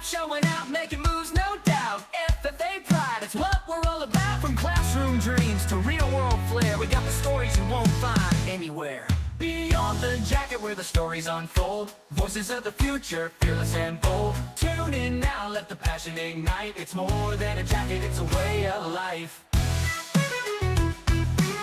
showing out, making moves, no doubt. FFA pride, it's what we're all about. From classroom dreams to real world flair, we got the stories you won't find anywhere. Beyond the jacket where the stories unfold, voices of the future, fearless and bold. Tune in now, let the passion ignite. It's more than a jacket, it's a way of life.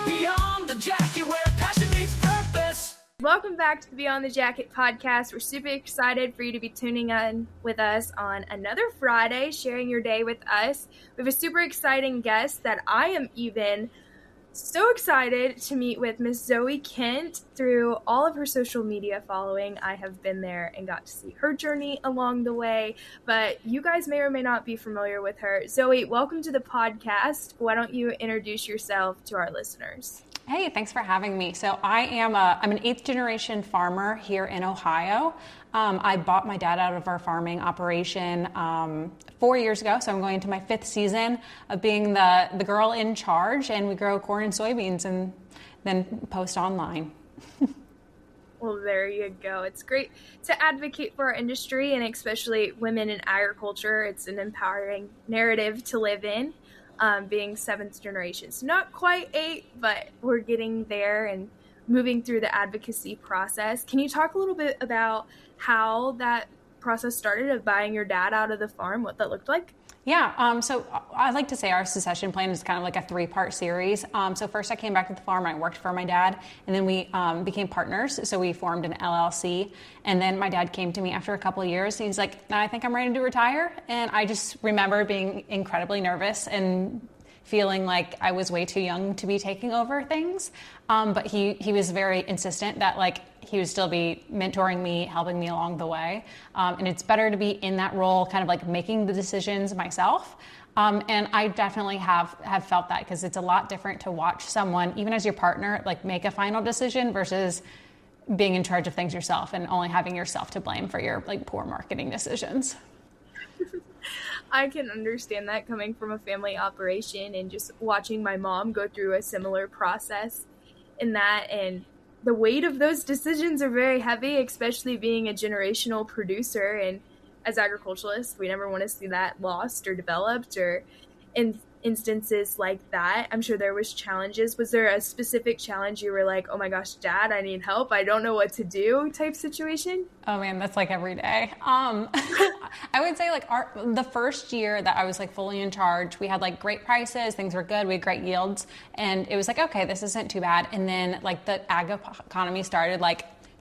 Beyond the jacket where passion meets purpose. Welcome back to the Beyond the Jacket podcast. We're super excited for you to be tuning in with us on another Friday, sharing your day with us. We have a super exciting guest that I am even so excited to meet with, Miss Zoe Kent. Through all of her social media following, I have been there and got to see her journey along the way, but you guys may or may not be familiar with her. Zoe, welcome to the podcast. Why don't you introduce yourself to our listeners? Hey, thanks for having me. So I'm an 8th generation farmer here in Ohio. I bought my dad out of our farming operation 4 years ago. So I'm going into my 5th season of being the girl in charge, and we grow corn and soybeans and then post online. Well, there you go. It's great to advocate for our industry and especially women in agriculture. It's an empowering narrative to live in. Being 7th generation. So not quite 8, but we're getting there and moving through the advocacy process. Can you talk a little bit about how that process started of buying your dad out of the farm, what that looked like? Yeah, so I like to say our succession plan is kind of like a 3-part series. So first I came back to the farm, I worked for my dad, and then we became partners. So we formed an LLC, and then my dad came to me after a couple of years. He's like, I think I'm ready to retire. And I just remember being incredibly nervous and feeling like I was way too young to be taking over things. But he was very insistent that he would still be mentoring me, helping me along the way. And it's better to be in that role, kind of like making the decisions myself. And I definitely have felt that, because it's a lot different to watch someone, even as your partner, make a final decision versus being in charge of things yourself and only having yourself to blame for your poor marketing decisions. I can understand that, coming from a family operation and just watching my mom go through a similar process in that. And the weight of those decisions are very heavy, especially being a generational producer. And as agriculturalists, we never want to see that lost or developed, or in instances like that. I'm sure there was challenges. Was there a specific challenge you were like, oh my gosh, Dad, I need help, I don't know what to do type situation? Oh man, that's every day. I would say the first year that I was fully in charge, we had great prices, things were good, we had great yields, and it was okay, this isn't too bad. And then the ag economy started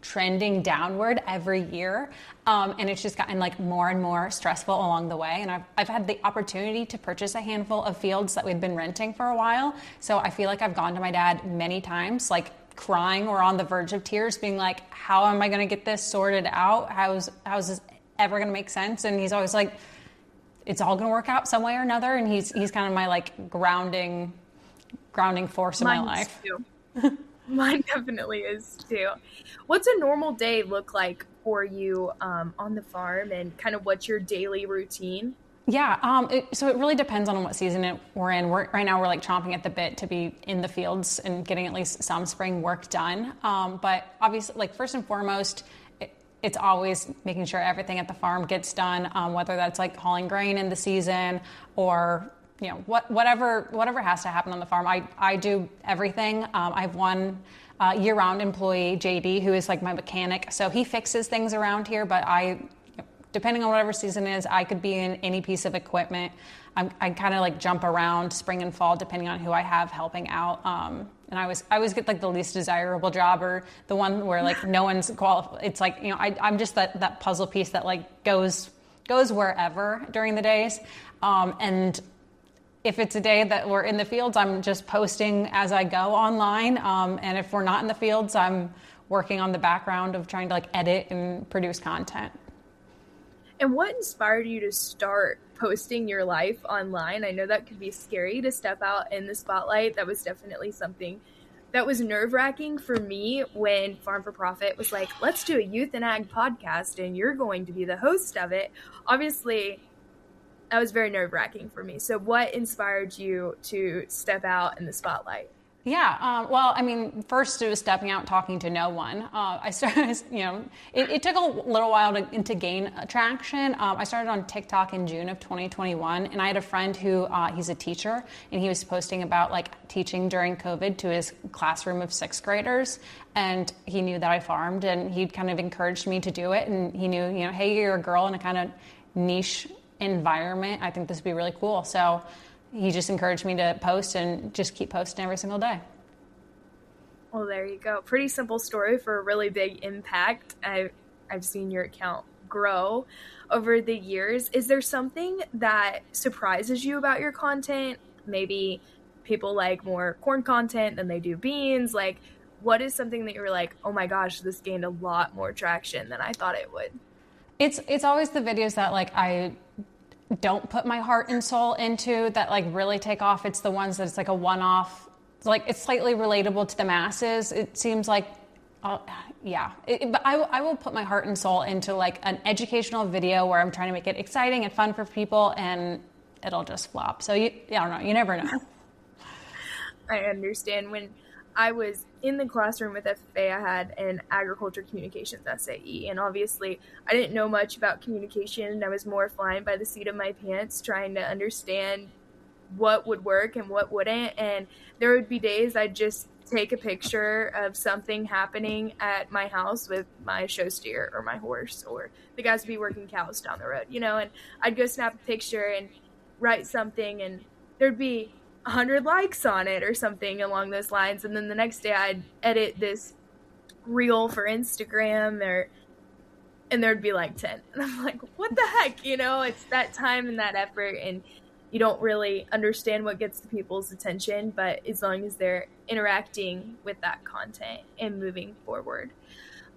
trending downward every year. And it's just gotten more and more stressful along the way. And I've had the opportunity to purchase a handful of fields that we'd been renting for a while. So I feel I've gone to my dad many times, crying or on the verge of tears, being how am I going to get this sorted out? How's this ever going to make sense? And he's always it's all going to work out some way or another. And he's kind of my grounding force in my life. Too. Mine definitely is too. What's a normal day look like for you on the farm, and kind of what's your daily routine? Yeah, so it really depends on what season we're in. Right now we're chomping at the bit to be in the fields and getting at least some spring work done. But obviously, first and foremost, it's always making sure everything at the farm gets done, whether that's hauling grain in the season or whatever has to happen on the farm. I do everything. I have one year-round employee, JD, who is my mechanic. So he fixes things around here, but depending on whatever season is, I could be in any piece of equipment. I kind of jump around spring and fall depending on who I have helping out. And I always get the least desirable job, or the one where no one's qualified. It's I'm just that puzzle piece that goes wherever during the days. And if it's a day that we're in the fields, I'm just posting as I go online. And if we're not in the fields, I'm working on the background of trying to edit and produce content. And what inspired you to start posting your life online? I know that could be scary to step out in the spotlight. That was definitely something that was nerve-wracking for me when Farm for Profit was let's do a youth and ag podcast and you're going to be the host of it. Obviously, that was very nerve-wracking for me. So what inspired you to step out in the spotlight? Yeah, well, I mean, first it was stepping out, talking to no one. I started, it took a little while to gain traction. I started on TikTok in June of 2021, and I had a friend who, he's a teacher, and he was posting about like teaching during COVID to his classroom of sixth graders, and he knew that I farmed, and he kind of encouraged me to do it, and he knew, hey, you're a girl in a kind of niche environment. I think this would be really cool. So he just encouraged me to post and just keep posting every single day. Well, there you go. Pretty simple story for a really big impact. I've seen your account grow over the years. Is there something that surprises you about your content? Maybe people like more corn content than they do beans. Like, what is something that you were like, oh my gosh, this gained a lot more traction than I thought it would? It's always the videos that like I don't put my heart and soul into that like really take off. It's the ones that it's like a one-off, like it's slightly relatable to the masses. It seems like, but I will put my heart and soul into like an educational video where I'm trying to make it exciting and fun for people, and it'll just flop. So I don't know. You never know. I understand. When I was in the classroom with FFA, I had an agriculture communications SAE, and obviously I didn't know much about communication, and I was more flying by the seat of my pants trying to understand what would work and what wouldn't. And there would be days I'd just take a picture of something happening at my house with my show steer or my horse, or the guys would be working cows down the road, and I'd go snap a picture and write something, and there'd be 100 likes on it or something along those lines. And then the next day I'd edit this reel for Instagram and there'd be like 10. And I'm like, what the heck? It's that time and that effort, and you don't really understand what gets the people's attention, but as long as they're interacting with that content and moving forward.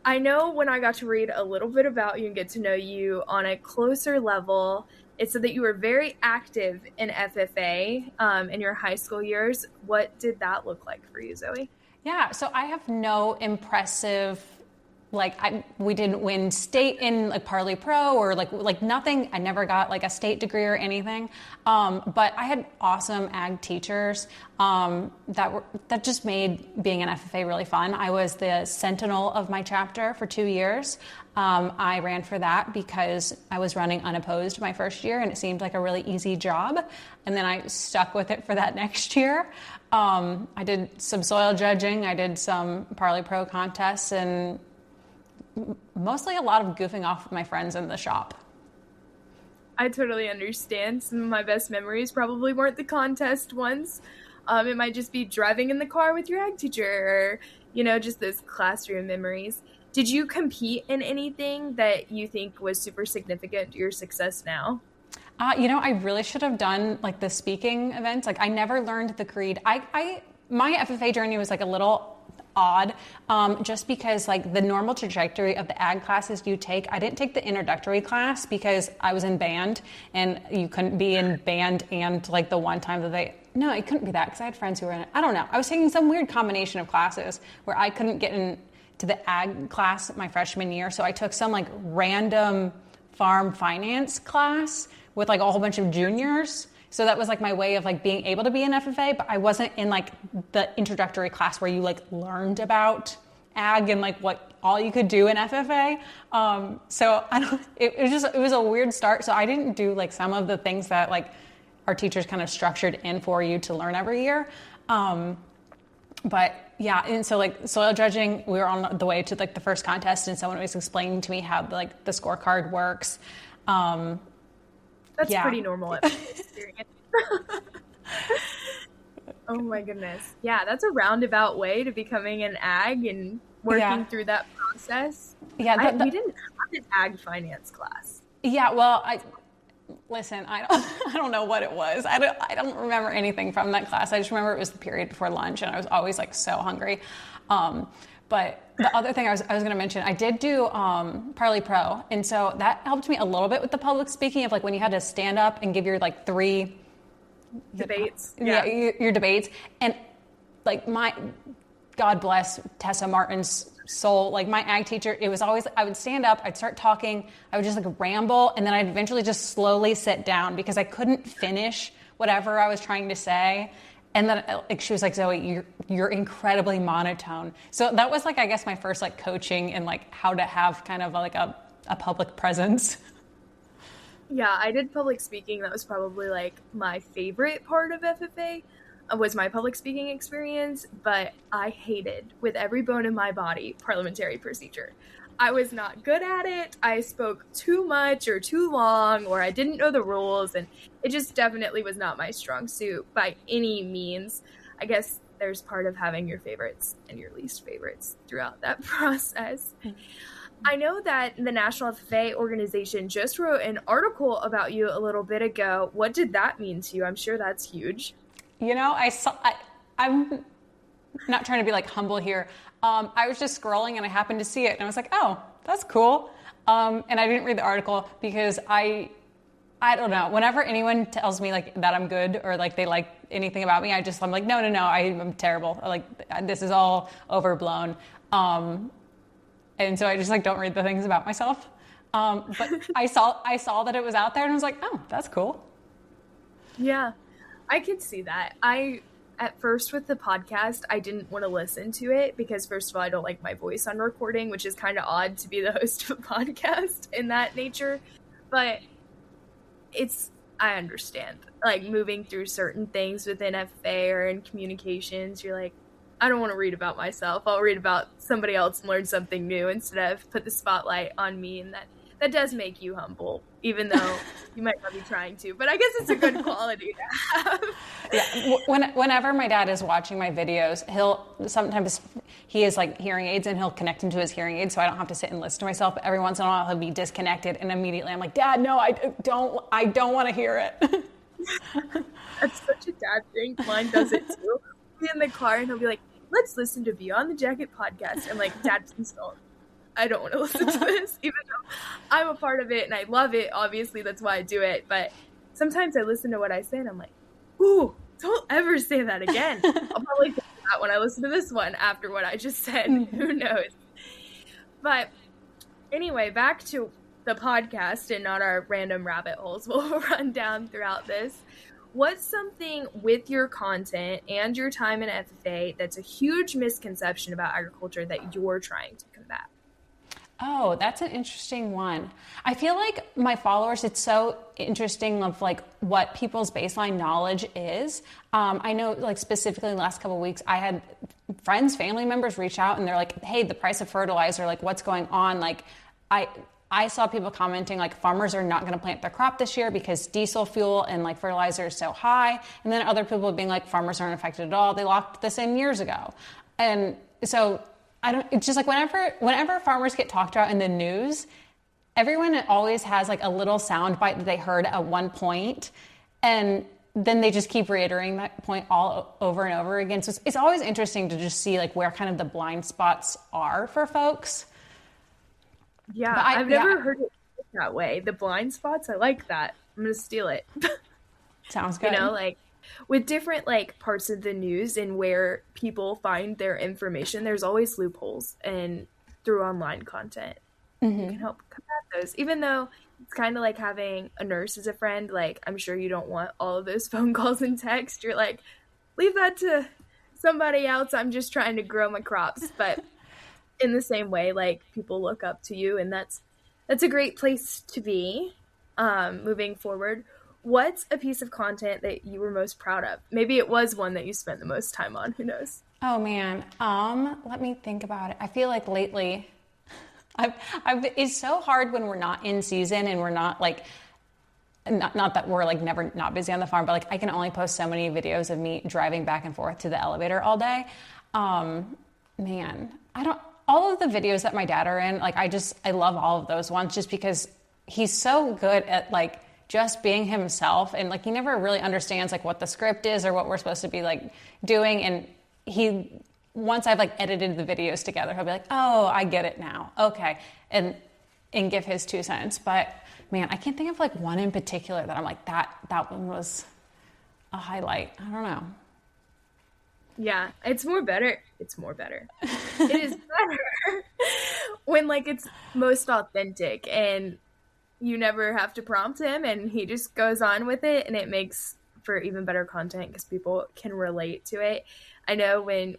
I know when I got to read a little bit about you and get to know you on a closer level, it said that you were very active in FFA in your high school years. What did that look like for you, Zoe? Yeah, so I have no impressive, we didn't win state in like Parley Pro or like nothing. I never got like a state degree or anything. But I had awesome ag teachers that just made being an FFA really fun. I was the sentinel of my chapter for 2 years. I ran for that because I was running unopposed my first year, and it seemed like a really easy job. And then I stuck with it for that next year. I did some soil judging. I did some Parley Pro contests, and mostly a lot of goofing off with my friends in the shop. I totally understand. Some of my best memories probably weren't the contest ones. It might just be driving in the car with your ag teacher, or, just those classroom memories. Did you compete in anything that you think was super significant to your success now? I really should have done like the speaking events. Like I never learned the creed. My FFA journey was like a little odd, just because like the normal trajectory of the ag classes you take, I didn't take the introductory class because I was in band, and you couldn't be in band and like the one time that no, it couldn't be that because I had friends who were in it. I don't know. I was taking some weird combination of classes where I couldn't get into the ag class my freshman year. So I took some like random farm finance class with like a whole bunch of juniors. So that was like my way of like being able to be an FFA, but I wasn't in like the introductory class where you like learned about ag and like what all you could do in FFA. So it was a weird start. So I didn't do like some of the things that like our teachers kind of structured in for you to learn every year. But yeah, and so like soil judging, we were on the way to like the first contest, and someone was explaining to me how like the scorecard works. That's pretty normal experience. Oh my goodness. Yeah, that's a roundabout way to becoming an ag and working through that process. Yeah, we didn't have an ag finance class. Yeah, well, I don't know what it was. I don't remember anything from that class. I just remember it was the period before lunch, and I was always like so hungry. But the other thing I was going to mention, I did do Parley Pro, and so that helped me a little bit with the public speaking of like when you had to stand up and give your like 3 debates. Your debates, and like God bless Tessa Martin's soul, like my ag teacher, it was always, I would stand up, I'd start talking, I would just like ramble, and then I'd eventually just slowly sit down because I couldn't finish whatever I was trying to say. And then like she was like, Zoe, you're incredibly monotone. So that was like, I guess my first like coaching in like how to have kind of like a public presence. Yeah, I did public speaking. That was probably like my favorite part of FFA was my public speaking experience, but I hated with every bone in my body parliamentary procedure. I was not good at it. I spoke too much or too long, or I didn't know the rules, and it just definitely was not my strong suit by any means. I guess there's part of having your favorites and your least favorites throughout that process. I know that the National FFA organization just wrote an article about you a little bit ago. What did that mean to you? I'm sure that's huge. You know, I'm not trying to be like humble here. I was just scrolling and I happened to see it and I was like, oh, that's cool. And I didn't read the article because I don't know. Whenever anyone tells me like that I'm good or like they like anything about me, I'm like, no, I'm terrible. Like this is all overblown. And so I just like don't read the things about myself. But I saw that it was out there and I was like, oh, that's cool. Yeah, I could see that. At first with the podcast, I didn't want to listen to it because first of all, I don't like my voice on recording, which is kind of odd to be the host of a podcast in that nature. But I understand, like moving through certain things within FA or in communications, you're like, I don't want to read about myself. I'll read about somebody else and learn something new instead of put the spotlight on me. And that does make you humble, even though you might not be trying to. But I guess it's a good quality to have. Yeah. Whenever my dad is watching my videos, he has like hearing aids and he'll connect them to his hearing aids so I don't have to sit and listen to myself. But every once in a while he'll be disconnected and immediately I'm like, Dad, no, I don't want to hear it. That's such a dad thing. Mine does it too. He'll be in the car and he'll be like, let's listen to Beyond the Jacket podcast. I'm like, Dad, please don't. I don't want to listen to this, even though I'm a part of it and I love it. Obviously, that's why I do it. But sometimes I listen to what I say and I'm like, ooh, don't ever say that again. I'll probably say that when I listen to this one after what I just said. Who knows? But anyway, back to the podcast and not our random rabbit holes we'll run down throughout this. What's something with your content and your time in FFA that's a huge misconception about agriculture that you're trying to combat? Oh, that's an interesting one. I feel like my followers, it's so interesting of like what people's baseline knowledge is. I know like specifically in the last couple of weeks, I had friends, family members reach out and they're like, hey, the price of fertilizer, like what's going on? Like I saw people commenting like farmers are not going to plant their crop this year because diesel fuel and like fertilizer is so high. And then other people being like farmers aren't affected at all. They locked this in years ago. And so it's just like whenever farmers get talked about in the news, everyone always has like a little sound bite that they heard at one point, and then they just keep reiterating that point all over and over again. So it's always interesting to just see like where kind of the blind spots are for folks. Yeah, I've never heard it that way. The blind spots, I like that. I'm going to steal it. Sounds good. You know, like with different like parts of the news and where people find their information, there's always loopholes and through online content. You can help combat those, even though it's kind of like having a nurse as a friend. Like, I'm sure you don't want all of those phone calls and text. You're like, leave that to somebody else. I'm just trying to grow my crops. But in the same way, like people look up to you, and that's a great place to be moving forward. What's a piece of content that you were most proud of? Maybe it was one that you spent the most time on. Who knows? Oh man, let me think about it. I feel like lately, it's so hard when we're not in season and we're not like, not that we're like never not busy on the farm, but like I can only post so many videos of me driving back and forth to the elevator all day. Man, all of the videos that my dad are in, like I love all of those ones just because he's so good at like just being himself, and like he never really understands like what the script is or what we're supposed to be like doing. And once I've like edited the videos together, he'll be like, oh, I get it now. Okay. And give his 2 cents. But man, I can't think of like one in particular that I'm like, that one was a highlight. I don't know. Yeah, it's more better. It is better when like it's most authentic and you never have to prompt him and he just goes on with it, and it makes for even better content because people can relate to it. I know when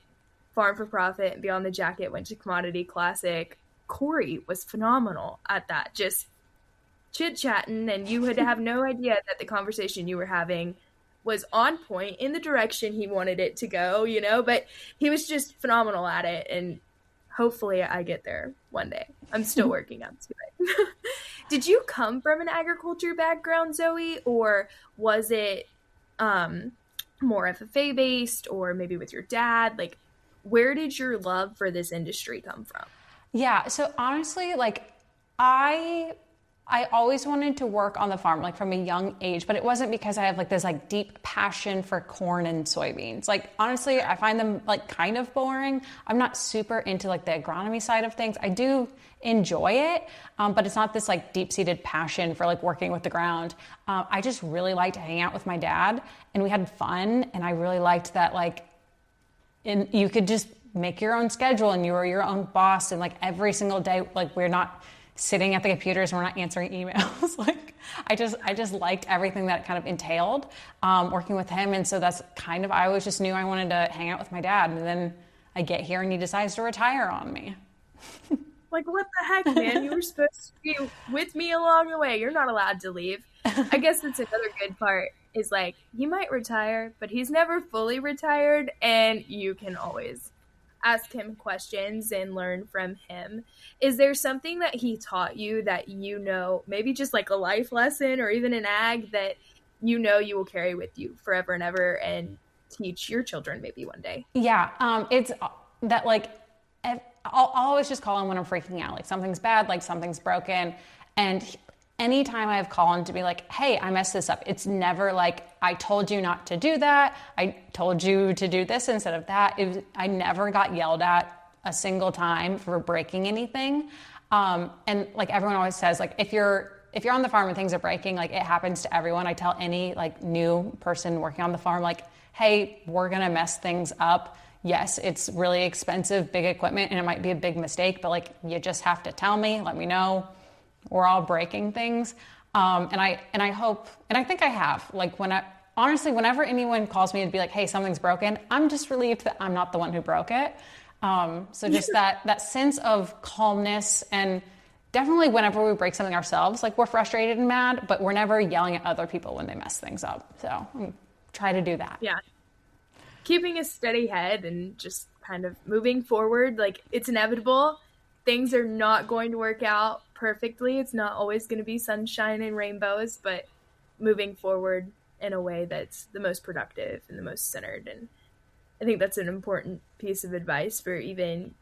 Farm for Profit and Beyond the Jacket went to Commodity Classic, Corey was phenomenal at that, just chit-chatting, and you would have no idea that the conversation you were having was on point in the direction he wanted it to go, but he was just phenomenal at it, and hopefully I get there one day. I'm still working up to it. Did you come from an agriculture background, Zoe, or was it more FFA based, or maybe with your dad? Like, where did your love for this industry come from? Yeah, so honestly, like I always wanted to work on the farm, like from a young age, but it wasn't because I have like this like deep passion for corn and soybeans. Like, honestly, I find them like kind of boring. I'm not super into like the agronomy side of things. I do enjoy it, but it's not this like deep-seated passion for like working with the ground. I just really liked to hang out with my dad, and we had fun, and I really liked that you could just make your own schedule, and you were your own boss, and like every single day, like we're not sitting at the computers and we're not answering emails. Like I just liked everything that kind of entailed working with him. And so that's kind of, I always just knew I wanted to hang out with my dad. And then I get here and he decides to retire on me. Like, what the heck, man? You were supposed to be with me along the way. You're not allowed to leave. I guess that's another good part is like, he might retire, but he's never fully retired, and you can always ask him questions and learn from him. Is there something that he taught you that maybe just like a life lesson or even an ag that you will carry with you forever and ever and teach your children maybe one day? Yeah, it's that like I'll always just call him when I'm freaking out, like something's bad, like something's broken. And anytime I have called to be like, hey, I messed this up, it's never like, I told you not to do that, I told you to do this instead of that. I never got yelled at a single time for breaking anything. And like everyone always says, like if you're on the farm and things are breaking, like it happens to everyone. I tell any like new person working on the farm, like, hey, we're gonna mess things up. Yes, it's really expensive, big equipment, and it might be a big mistake, but like you just have to tell me, let me know. We're all breaking things. And I hope, and I think I have, like honestly, whenever anyone calls me to be like, hey, something's broken, I'm just relieved that I'm not the one who broke it. So just that sense of calmness, and definitely whenever we break something ourselves, like we're frustrated and mad, but we're never yelling at other people when they mess things up. So try to do that. Yeah. Keeping a steady head and just kind of moving forward. Like, it's inevitable. Things are not going to work out perfectly. It's not always going to be sunshine and rainbows, but moving forward in a way that's the most productive and the most centered. And I think that's an important piece of advice for even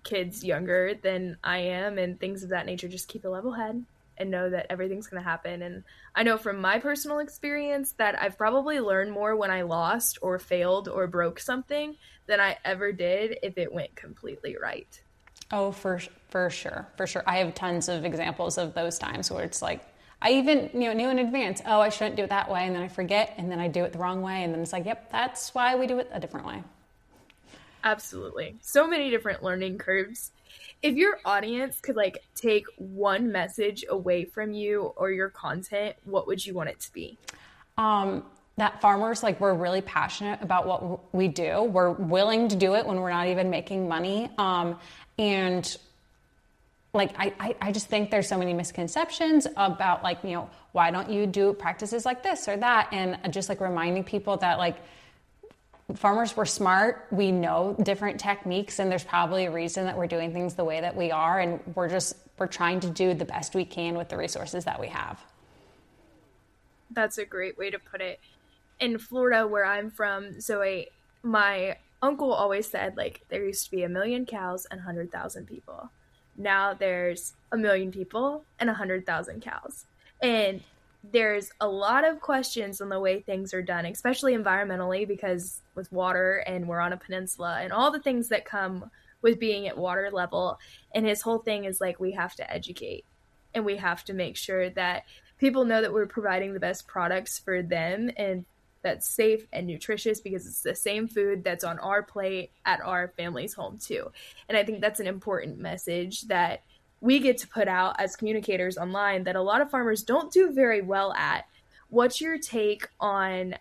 kids younger than I am and things of that nature. Just keep a level head and know that everything's going to happen. And I know from my personal experience that I've probably learned more when I lost or failed or broke something than I ever did if it went completely right. Oh, for sure. I have tons of examples of those times where it's like, I even knew in advance, oh, I shouldn't do it that way. And then I forget, and then I do it the wrong way. And then it's like, yep, that's why we do it a different way. Absolutely. So many different learning curves. If your audience could like take one message away from you or your content, what would you want it to be? That farmers, like, we're really passionate about what we do. We're willing to do it when we're not even making money. And like, I just think there's so many misconceptions about like, why don't you do practices like this or that? And just like reminding people that like farmers, we're smart. We know different techniques, and there's probably a reason that we're doing things the way that we are. And we're trying to do the best we can with the resources that we have. That's a great way to put it. In Florida, where I'm from, Zoe, my uncle always said, like, there used to be 1 million cows and 100,000 people. Now there's 1 million people and 100,000 cows. And there's a lot of questions on the way things are done, especially environmentally, because with water and we're on a peninsula and all the things that come with being at water level. And his whole thing is like, we have to educate and we have to make sure that people know that we're providing the best products for them and that's safe and nutritious, because it's the same food that's on our plate at our family's home too. And I think that's an important message that we get to put out as communicators online that a lot of farmers don't do very well at. What's your take on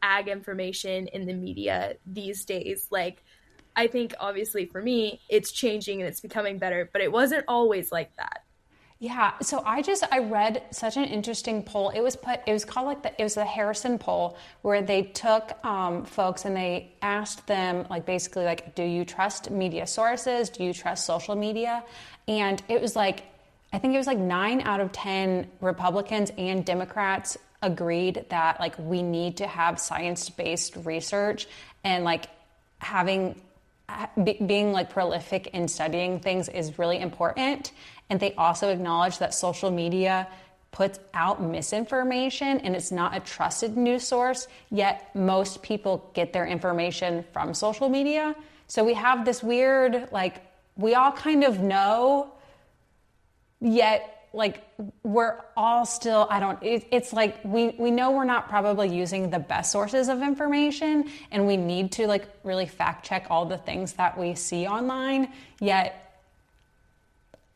ag information in the media these days. Like, I think obviously for me, it's changing and it's becoming better, but it wasn't always like that. Yeah, so I read such an interesting poll. It was called like it was the Harrison poll, where they took folks and they asked them like basically like, do you trust media sources? Do you trust social media? And it was like, I think it was like 9 out of 10 Republicans and Democrats agreed that like we need to have science-based research and like being like prolific in studying things is really important. And they also acknowledge that social media puts out misinformation and it's not a trusted news source, yet most people get their information from social media. So we have this weird, like, we all kind of know, yet like we're all still, it's like we know we're not probably using the best sources of information, and we need to like really fact check all the things that we see online, yet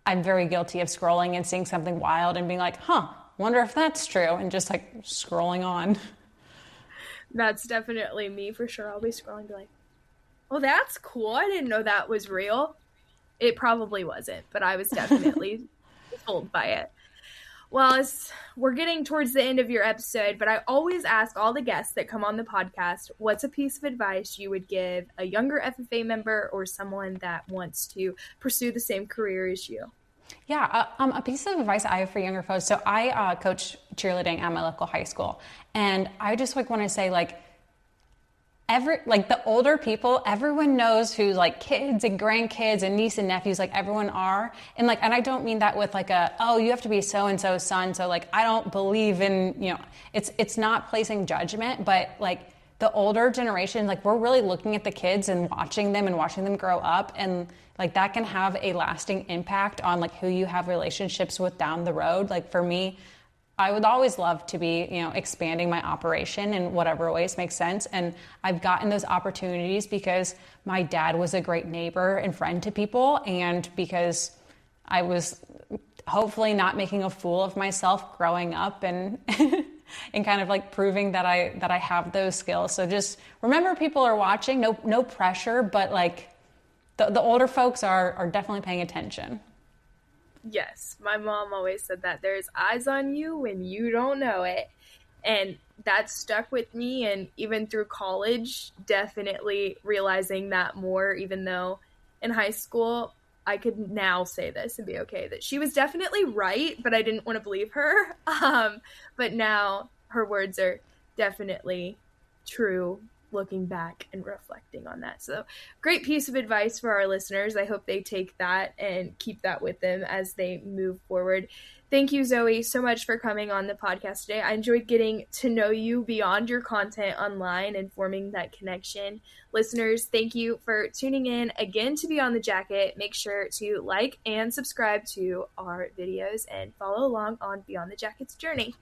I'm very guilty of scrolling and seeing something wild and being like, wonder if that's true, and just like scrolling on. That's definitely me for sure. I'll be scrolling, be like, oh, that's cool. I didn't know that was real. It probably wasn't, but I was definitely fooled by it. Well, we're getting towards the end of your episode, but I always ask all the guests that come on the podcast, what's a piece of advice you would give a younger FFA member or someone that wants to pursue the same career as you? Yeah, a piece of advice I have for younger folks. So I coach cheerleading at my local high school, and I just like want to say like, the older people, everyone knows who like kids and grandkids and niece and nephews, like everyone are. And like, and I don't mean that with like you have to be so-and-so's son. So like, I don't believe in, it's not placing judgment, but like the older generation, like we're really looking at the kids and watching them grow up. And like that can have a lasting impact on like who you have relationships with down the road. Like for me, I would always love to be, expanding my operation in whatever ways make sense. And I've gotten those opportunities because my dad was a great neighbor and friend to people, and because I was hopefully not making a fool of myself growing up and and kind of like proving that I have those skills. So just remember, people are watching, no pressure, but like the older folks are definitely paying attention. Yes, my mom always said that there's eyes on you when you don't know it. And that stuck with me. And even through college, definitely realizing that more, even though in high school, I could now say this and be okay that she was definitely right, but I didn't want to believe her. But now her words are definitely true, looking back and reflecting on that. So great piece of advice for our listeners. I hope they take that and keep that with them as they move forward. Thank you, Zoe, so much for coming on the podcast today. I enjoyed getting to know you beyond your content online and forming that connection. Listeners, thank you for tuning in again to Beyond the Jacket. Make sure to like and subscribe to our videos and follow along on Beyond the Jacket's journey.